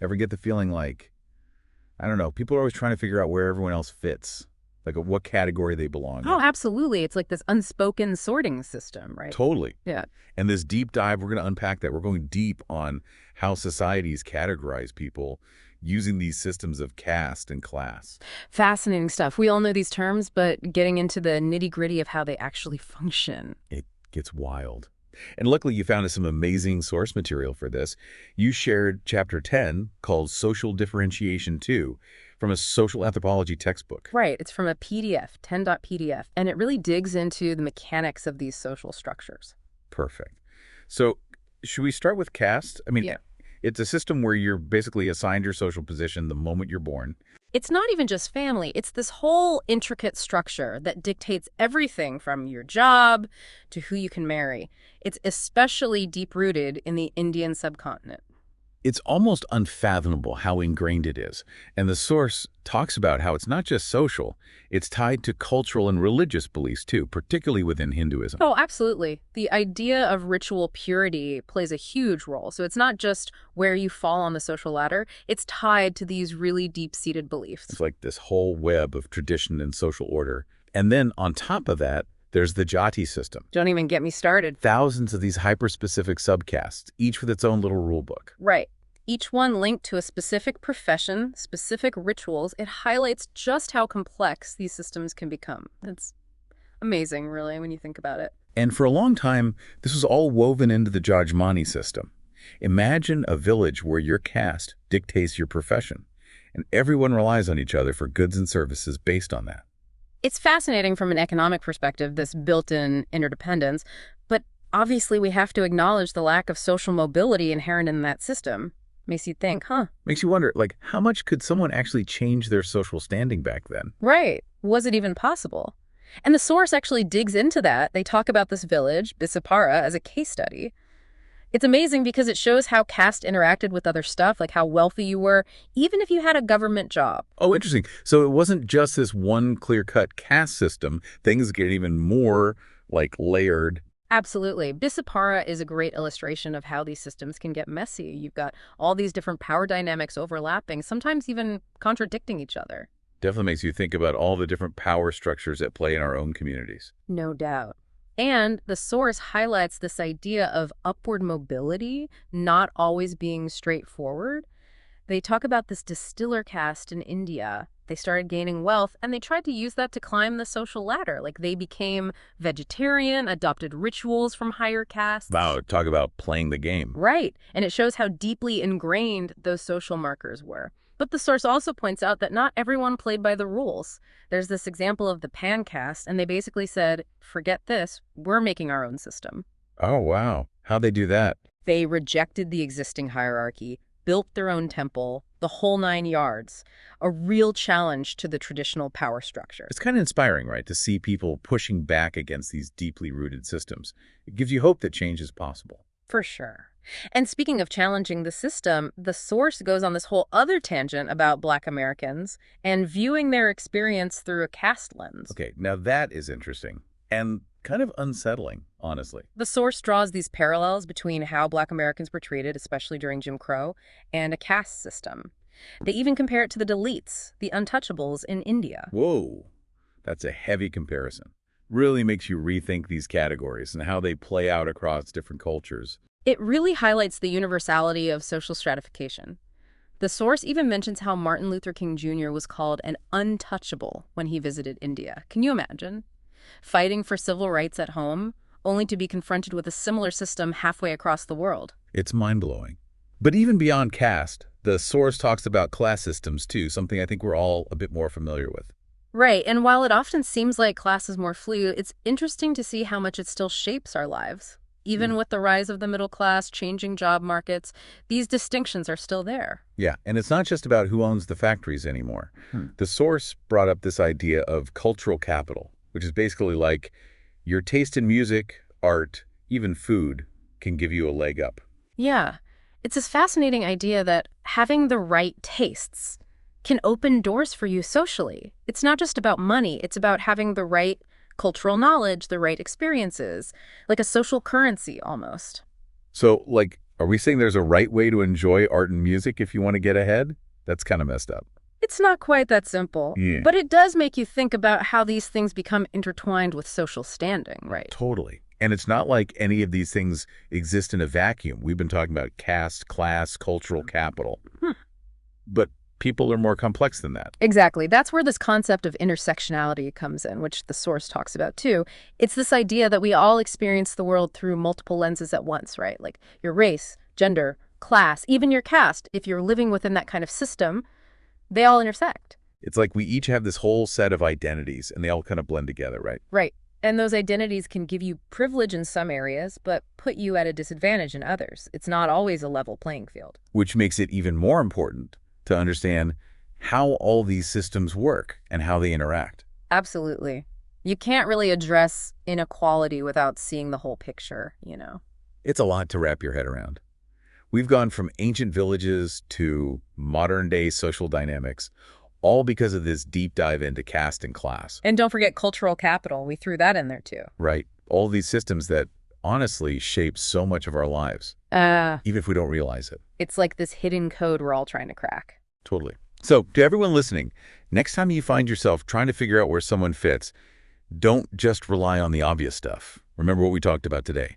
Ever get the feeling like, I don't know, people are always trying to figure out where everyone else fits, like what category they belong Oh, in? absolutely. It's like this unspoken sorting system, right? Totally. Yeah. And this deep dive, we're going to unpack that. We're going deep on how societies categorize people using these systems of caste and class. Fascinating stuff. We all know these terms, but getting into the nitty-gritty of how they actually function. It gets wild. And luckily, you found us some amazing source material for this. You shared chapter 10 called Social Differentiation 2 from a social anthropology textbook. Right. It's from a PDF, 10.pdf, and it really digs into the mechanics of these social structures. Perfect. So, should we start with caste? I mean, Yeah. it's a system where you're basically assigned your social position the moment you're born. It's not even just family. It's this whole intricate structure that dictates everything from your job to who you can marry. It's especially deep-rooted in the Indian subcontinent. It's almost unfathomable how ingrained it is. And the source talks about how it's not just social, it's tied to cultural and religious beliefs too, particularly within Hinduism. Oh, absolutely. The idea of ritual purity plays a huge role. So it's not just where you fall on the social ladder, it's tied to these really deep-seated beliefs. It's like this whole web of tradition and social order. And then on top of that, there's the jati system. Don't even get me started. Thousands of these hyper-specific subcastes, each with its own little rule book. Right. Each one linked to a specific profession, specific rituals. It highlights just how complex these systems can become. It's amazing, really, when you think about it. And for a long time, this was all woven into the Jajmani system. Imagine a village where your caste dictates your profession, and everyone relies on each other for goods and services based on that. It's fascinating from an economic perspective, this built-in interdependence, but obviously we have to acknowledge the lack of social mobility inherent in that system. Makes you think, huh? Makes you wonder, like, how much could someone actually change their social standing back then? Right. Was it even possible? And the source actually digs into that. They talk about this village, Bisapara, as a case study. It's amazing because it shows how caste interacted with other stuff, like how wealthy you were, even if you had a government job. Oh, interesting. So it wasn't just this one clear-cut caste system. Things get even more, like, layered. Absolutely. Bisapara is a great illustration of how these systems can get messy. You've got all these different power dynamics overlapping, sometimes even contradicting each other. Definitely makes you think about all the different power structures at play in our own communities. No doubt. And the source highlights this idea of upward mobility not always being straightforward. They talk about this distiller caste in India. They started gaining wealth, and they tried to use that to climb the social ladder. Like they became vegetarian, adopted rituals from higher castes. Wow, talk about playing the game. Right. And it shows how deeply ingrained those social markers were. But the source also points out that not everyone played by the rules. There's this example of the Pan caste, and they basically said, forget this, we're making our own system. Oh, wow. How'd they do that? They rejected the existing hierarchy, built their own temple, the whole 9 yards, a real challenge to the traditional power structure. It's kind of inspiring, right, to see people pushing back against these deeply rooted systems. It gives you hope that change is possible. For sure. And speaking of challenging the system, the source goes on this whole other tangent about Black Americans and viewing their experience through a caste lens. Okay, now that is interesting and kind of unsettling, honestly. The source draws these parallels between how Black Americans were treated, especially during Jim Crow, and a caste system. They even compare it to the Dalits, the untouchables in India. Whoa, that's a heavy comparison. Really makes you rethink these categories and how they play out across different cultures. It really highlights the universality of social stratification. The source even mentions how Martin Luther King Jr. was called an untouchable when he visited India. Can you imagine? Fighting for civil rights at home, only to be confronted with a similar system halfway across the world. It's mind-blowing. But even beyond caste, the source talks about class systems too, something I think we're all a bit more familiar with. Right, and while it often seems like class is more fluid, it's interesting to see how much it still shapes our lives. Even with the rise of the middle class, changing job markets, these distinctions are still there. Yeah, and it's not just about who owns the factories anymore. The source brought up this idea of cultural capital, which is basically like your taste in music, art, even food can give you a leg up. Yeah, it's this fascinating idea that having the right tastes can open doors for you socially. It's not just about money, it's about having the right cultural knowledge, the right experiences, like a social currency almost. So, like, Are we saying there's a right way to enjoy art and music if you want to get ahead? That's kind of messed up. It's not quite that simple, Yeah. but it does make you think about how these things become intertwined with social standing, right? Totally. And it's not like any of these things exist in a vacuum. We've been talking about caste, class, cultural capital. But people are more complex than that. Exactly. That's where this concept of intersectionality comes in, which the source talks about too. It's this idea that we all experience the world through multiple lenses at once, right? Like your race, gender, class, even your caste. If you're living within that kind of system, they all intersect. It's like we each have this whole set of identities, and they all kind of blend together, right? Right. And those identities can give you privilege in some areas, but put you at a disadvantage in others. It's not always a level playing field. Which makes it even more important to understand how all these systems work and how they interact. Absolutely. You can't really address inequality without seeing the whole picture, It's a lot to wrap your head around. We've gone from ancient villages to modern-day social dynamics, all because of this deep dive into caste and class. And don't forget cultural capital. We threw that in there too. Right? All these systems that honestly shape so much of our lives, even if we don't realize it. It's like this hidden code we're all trying to crack. Totally. So, to everyone listening, next time you find yourself trying to figure out where someone fits, don't just rely on the obvious stuff. Remember what we talked about today.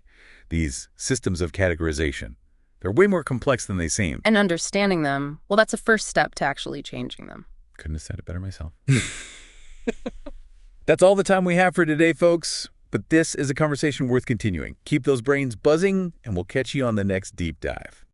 These systems of categorization. They're way more complex than they seem. And understanding them, well, that's a first step to actually changing them. Couldn't have said it better myself. That's all the time we have for today, folks. But this is a conversation worth continuing. Keep those brains buzzing, and we'll catch you on the next deep dive.